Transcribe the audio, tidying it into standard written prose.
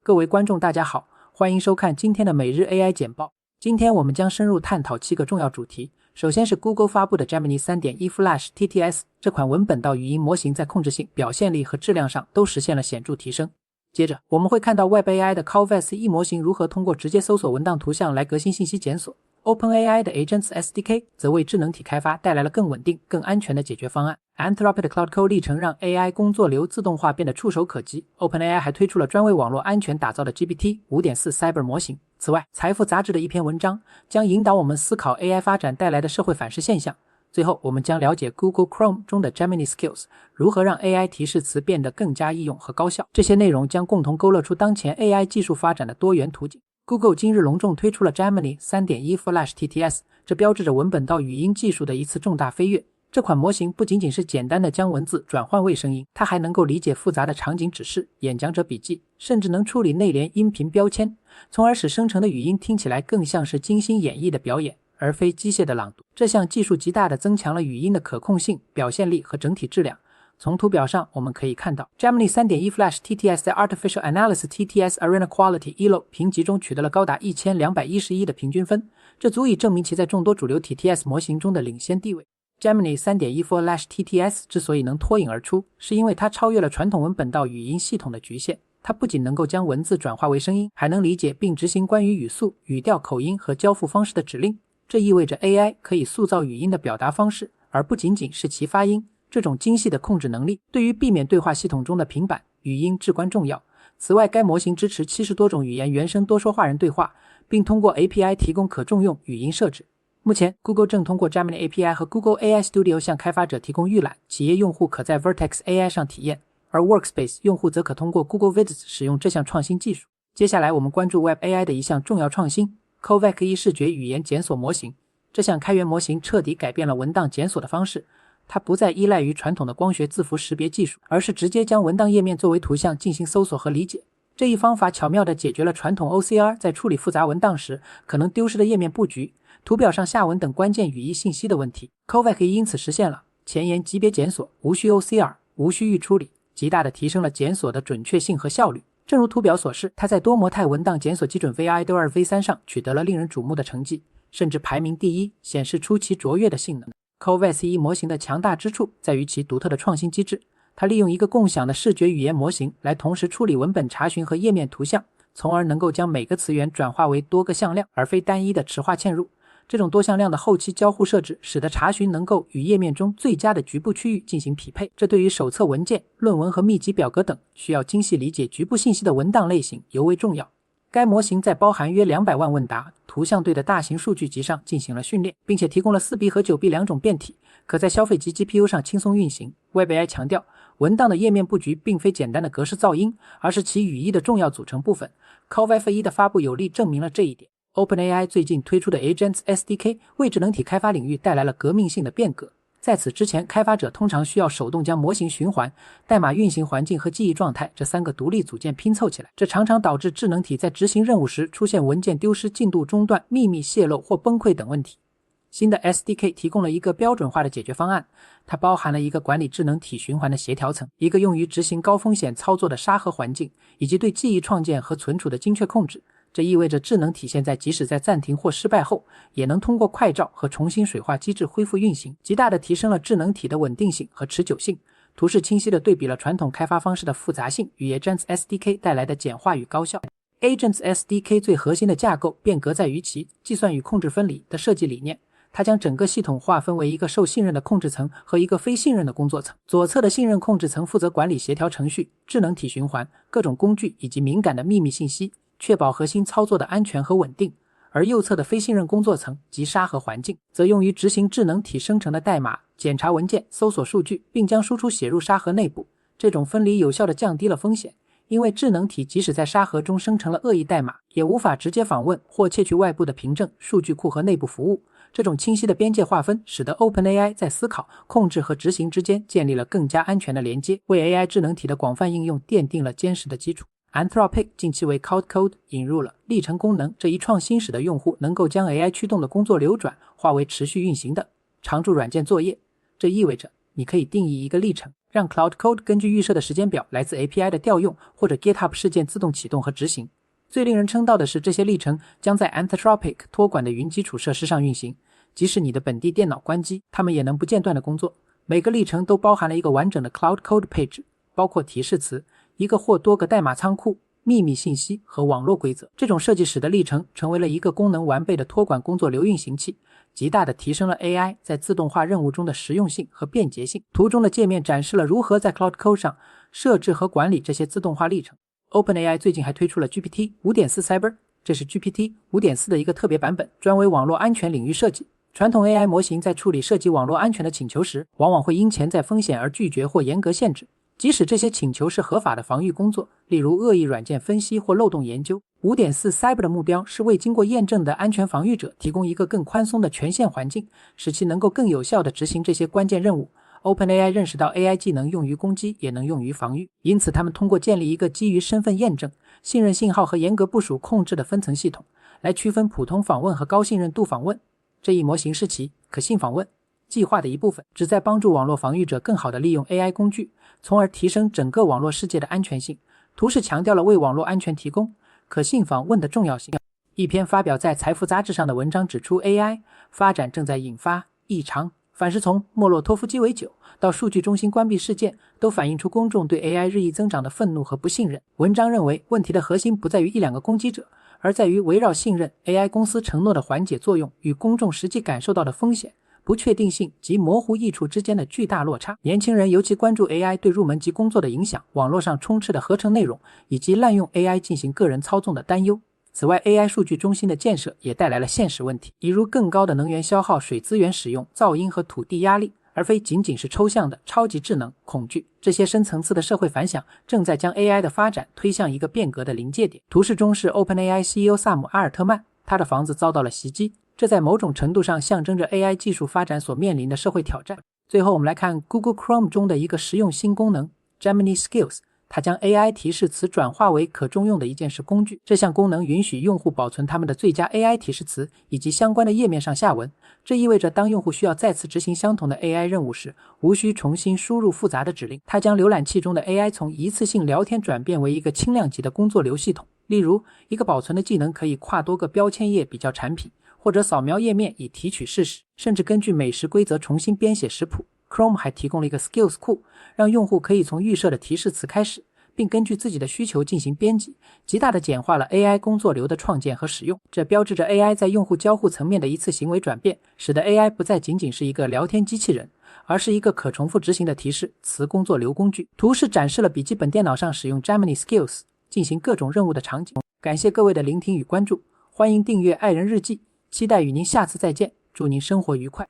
各位观众大家好，欢迎收看今天的每日 AI 简报。今天我们将深入探讨7个重要主题。首先是 Google 发布的 Gemini 3.1 Flash TTS 这款文本到语音模型在控制性、表现力和质量上都实现了显著提升。接着我们会看到 Web AI 的 Covas 1模型如何通过直接搜索文档图像来革新信息检索。OpenAI 的 Agents SDK 则为智能体开发带来了更稳定、更安全的解决方案。Anthropic 的 Cloud Code 历程让 AI 工作流自动化变得触手可及。OpenAI 还推出了专为网络安全打造的 GPT 5.4 Cyber 模型。此外，财富杂志的一篇文章将引导我们思考 AI 发展带来的社会反噬现象。最后，我们将了解 Google Chrome 中的 Gemini Skills 如何让 AI 提示词变得更加易用和高效。这些内容将共同勾勒出当前 AI 技术发展的多元图景。Google 今日隆重推出了 Gemini 3.1 Flash TTS， 这标志着文本到语音技术的一次重大飞跃。这款模型不仅仅是简单的将文字转换为声音，它还能够理解复杂的场景指示、演讲者笔记，甚至能处理内联音频标签，从而使生成的语音听起来更像是精心演绎的表演，而非机械的朗读。这项技术极大地增强了语音的可控性、表现力和整体质量。从图表上我们可以看到 Gemini 3.1 Flash TTS 在 Artificial Analysis TTS Arena Quality Elo 评级中取得了高达1211的平均分，这足以证明其在众多主流 TTS 模型中的领先地位。Gemini 3.1 Flash TTS 之所以能脱颖而出，是因为它超越了传统文本到语音系统的局限。它不仅能够将文字转化为声音，还能理解并执行关于语速、语调、口音和交付方式的指令。这意味着 AI 可以塑造语音的表达方式，而不仅仅是其发音。这种精细的控制能力对于避免对话系统中的平板语音至关重要。此外，该模型支持70多种语言原生多说话人对话，并通过 API 提供可重用语音设置。目前 Google 正通过 Gemini API 和 Google AI Studio 向开发者提供预览，企业用户可在 Vertex AI 上体验，而 Workspace 用户则可通过 Google Visits 使用这项创新技术。接下来我们关注 Web AI 的一项重要创新 Covas 1视觉语言检索模型。这项开源模型彻底改变了文档检索的方式，它不再依赖于传统的光学字符识别技术，而是直接将文档页面作为图像进行搜索和理解。这一方法巧妙地解决了传统 OCR 在处理复杂文档时可能丢失的页面布局、图表上下文等关键语义信息的问题。Covas 1因此实现了前沿级别检索，无需 OCR， 无需预处理，极大地提升了检索的准确性和效率。正如图表所示，它在多模态文档检索基准 V1、V3 上取得了令人瞩目的成绩，甚至排名第一，显示出其卓越的性能。Covas 1模型的强大之处在于其独特的创新机制，它利用一个共享的视觉语言模型来同时处理文本查询和页面图像，从而能够将每个词源转化为多个向量，而非单一的池化嵌入。这种多向量的后期交互设置使得查询能够与页面中最佳的局部区域进行匹配，这对于手册文件、论文和密集表格等需要精细理解局部信息的文档类型尤为重要。该模型在包含约200万问答、图像对的大型数据集上进行了训练，并且提供了4B 和9B 两种变体，可在消费级 GPU 上轻松运行。Web AI 强调，文档的页面布局并非简单的格式噪音，而是其语义的重要组成部分。Covas 1的发布有力证明了这一点。OpenAI 最近推出的 Agents SDK 为智能体开发领域带来了革命性的变革。在此之前，开发者通常需要手动将模型循环、代码运行环境和记忆状态这3个独立组件拼凑起来，这常常导致智能体在执行任务时出现文件丢失、进度中断、秘密泄露或崩溃等问题。新的 SDK 提供了一个标准化的解决方案，它包含了一个管理智能体循环的协调层，一个用于执行高风险操作的沙盒环境，以及对记忆创建和存储的精确控制。这意味着智能体现在即使在暂停或失败后，也能通过快照和重新水化机制恢复运行，极大地提升了智能体的稳定性和持久性。图示清晰地对比了传统开发方式的复杂性与 Agents SDK 带来的简化与高效。Agents SDK 最核心的架构变革在于其计算与控制分离的设计理念，它将整个系统划分为一个受信任的控制层和一个非信任的工作层。左侧的信任控制层负责管理协调程序、智能体循环、各种工具以及敏感的秘密信息，确保核心操作的安全和稳定，而右侧的非信任工作层及沙盒环境则用于执行智能体生成的代码、检查文件、搜索数据，并将输出写入沙盒内部。这种分离有效地降低了风险，因为智能体即使在沙盒中生成了恶意代码，也无法直接访问或窃取外部的凭证、数据库和内部服务。这种清晰的边界划分使得 OpenAI 在思考、控制和执行之间建立了更加安全的连接，为 AI 智能体的广泛应用奠定了坚实的基础。Anthropic 近期为 Cloud Code 引入了历程功能，这一创新使得用户能够将 AI 驱动的工作流转化为持续运行的常驻软件作业。这意味着你可以定义一个历程，让 Cloud Code 根据预设的时间表、来自 API 的调用或者 GitHub 事件自动启动和执行。最令人称道的是，这些历程将在 Anthropic 托管的云基础设施上运行，即使你的本地电脑关机，它们也能不间断的工作。每个历程都包含了一个完整的 Cloud Code 配置，包括提示词、一个或多个代码仓库、秘密信息和网络规则。这种设计使得历程成为了一个功能完备的托管工作流运行器，极大地提升了 AI 在自动化任务中的实用性和便捷性。图中的界面展示了如何在 Cloud Code 上设置和管理这些自动化历程。OpenAI 最近还推出了 GPT 5.4 Cyber， 这是 GPT 5.4 的一个特别版本，专为网络安全领域设计。传统 AI 模型在处理涉及网络安全的请求时，往往会因潜在风险而拒绝或严格限制，即使这些请求是合法的防御工作，例如恶意软件分析或漏洞研究。5.4 Cyber 的目标是为经过验证的安全防御者提供一个更宽松的权限环境，使其能够更有效地执行这些关键任务。OpenAI 认识到 AI 既能用于攻击，也能用于防御，因此他们通过建立一个基于身份验证、信任信号和严格部署控制的分层系统，来区分普通访问和高信任度访问。这一模型是其可信访问计划的一部分，旨在帮助网络防御者更好地利用 AI 工具，从而提升整个网络世界的安全性。图示强调了为网络安全提供可信访问的重要性。一篇发表在财富杂志上的文章指出， AI 发展正在引发异常，凡是从莫洛托夫鸡尾酒到数据中心关闭事件，都反映出公众对 AI 日益增长的愤怒和不信任。文章认为，问题的核心不在于一两个攻击者，而在于围绕信任 AI 公司承诺的缓解作用与公众实际感受到的风险、不确定性及模糊益处之间的巨大落差。年轻人尤其关注 AI 对入门级工作的影响，网络上充斥的合成内容，以及滥用 AI 进行个人操纵的担忧。此外， AI 数据中心的建设也带来了现实问题，比如更高的能源消耗、水资源使用、噪音和土地压力，而非仅仅是抽象的超级智能、恐惧。这些深层次的社会反响正在将 AI 的发展推向一个变革的临界点。图示中是 OpenAI CEO 萨姆·阿尔特曼，他的房子遭到了袭击，这在某种程度上象征着 AI 技术发展所面临的社会挑战。最后我们来看 Google Chrome 中的一个实用新功能 Gemini Skills，它将 AI 提示词转化为可重用的一件式工具。这项功能允许用户保存他们的最佳 AI 提示词以及相关的页面上下文，这意味着当用户需要再次执行相同的 AI 任务时，无需重新输入复杂的指令。它将浏览器中的 AI 从一次性聊天转变为一个轻量级的工作流系统，例如一个保存的技能可以跨多个标签页比较产品，或者扫描页面以提取事实，甚至根据美食规则重新编写食谱。Chrome 还提供了一个 Skills 库，让用户可以从预设的提示词开始，并根据自己的需求进行编辑，极大地简化了 AI 工作流的创建和使用。这标志着 AI 在用户交互层面的一次行为转变，使得 AI 不再仅仅是一个聊天机器人，而是一个可重复执行的提示词工作流工具。图示展示了笔记本电脑上使用 Gemini Skills 进行各种任务的场景。感谢各位的聆听与关注，欢迎订阅爱人日记，期待与您下次再见，祝您生活愉快。